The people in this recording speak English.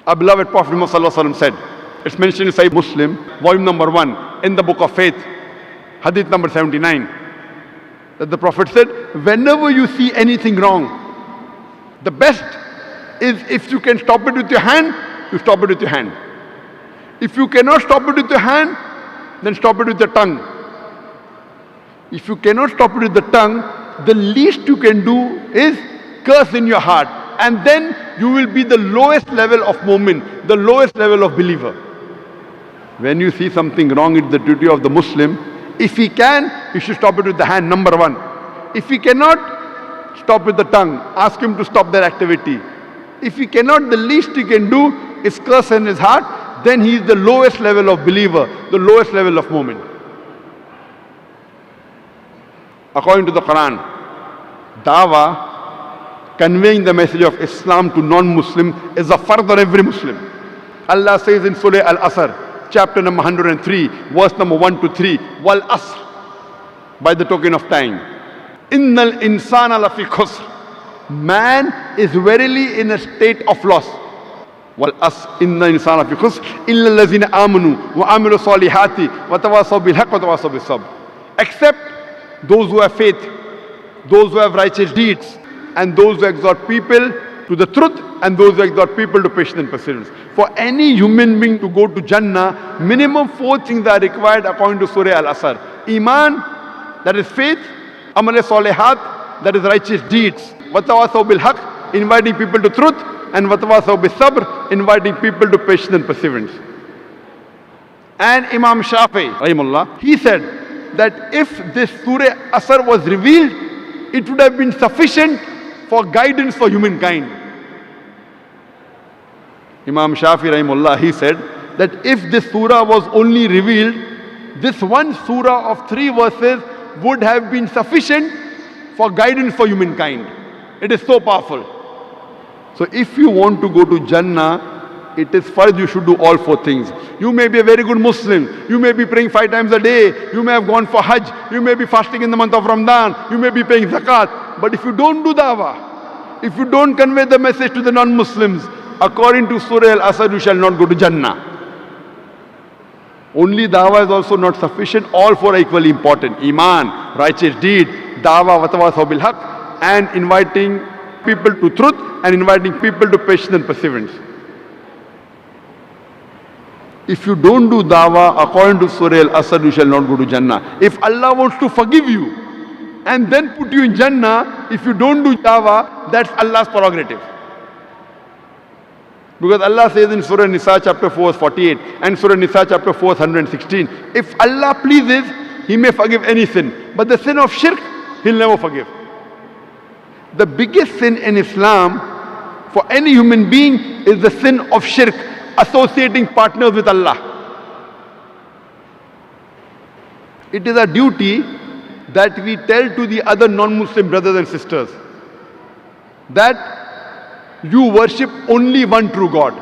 Our beloved Prophet Muhammad Sallallahu Alaihi Wasallam said, it's mentioned in Sahih Muslim, volume number 1, in the book of faith, hadith number 79, that the Prophet said, whenever you see anything wrong, the best is if you can stop it with your hand, you stop it with your hand. If you cannot stop it with your hand, then stop it with your tongue. If you cannot stop it with the tongue, the least you can do is curse in your heart. And then you will be the lowest level of mu'min, the lowest level of believer. When you see something wrong, it's the duty of the Muslim. If he can, you should stop it with the hand, number 1. If he cannot, stop with the tongue. Ask him to stop that activity. If he cannot, the least he can do is curse in his heart. Then he is the lowest level of believer, the lowest level of mu'min. According to the Quran, dawah, conveying the message of Islam to non-Muslim, is a fard on every Muslim. Allah says in Surah Al-Asr, chapter number 103, verse number 1 to 3, Wal Asr, by the token of time. Innal insana lafi khusr. Man is verily in a state of loss. Wal Asr, inna insana lafi khusr, illa allazina amanu wa amilu salihati wa tawasaw bil haqq wa tawasaw bis sabr. Except those who have faith, those who have righteous deeds, and those who exhort people to the truth, and those who exhort people to patience and perseverance. For any human being to go to Jannah, minimum 4 things are required according to Surah Al-Asr. Iman, that is faith. Amal salihat, that is righteous deeds. Watawasaw bil haqq, inviting people to truth. And watawasaw bis sabr, inviting people to patience and perseverance. And Imam Shafi'i, rahimahullah, he said that if this Surah Asr was revealed, it would have been sufficient for guidance for humankind. Imam Shafi'i rahimahullah, he said that if this surah was only revealed, this one surah of 3 verses would have been sufficient for guidance for humankind. It is so powerful. So if you want to go to Jannah, it is first you should do all 4 things. You may be a very good Muslim. You may be praying 5 times a day. You may have gone for Hajj. You may be fasting in the month of Ramadan. You may be paying zakat. But if you don't do dawah, if you don't convey the message to the non-Muslims, according to Surah Al-Asr, you shall not go to Jannah. Only dawah is also not sufficient. All 4 are equally important. Iman, righteous deed, dawah, watawasaw bil haqq, and inviting people to truth and inviting people to patience and perseverance. If you don't do dawah according to Surah Al-Asr, you shall not go to Jannah. If Allah wants to forgive you and then put you in Jannah, if you don't do dawah, that's Allah's prerogative. Because Allah says in Surah Nisa chapter 4 verse 48 and Surah Nisa chapter 4 verse 116, if Allah pleases, He may forgive any sin. But the sin of shirk, He'll never forgive. The biggest sin in Islam for any human being is the sin of shirk, associating partners with Allah. It is a duty that we tell to the other non-Muslim brothers and sisters that you worship only one true God.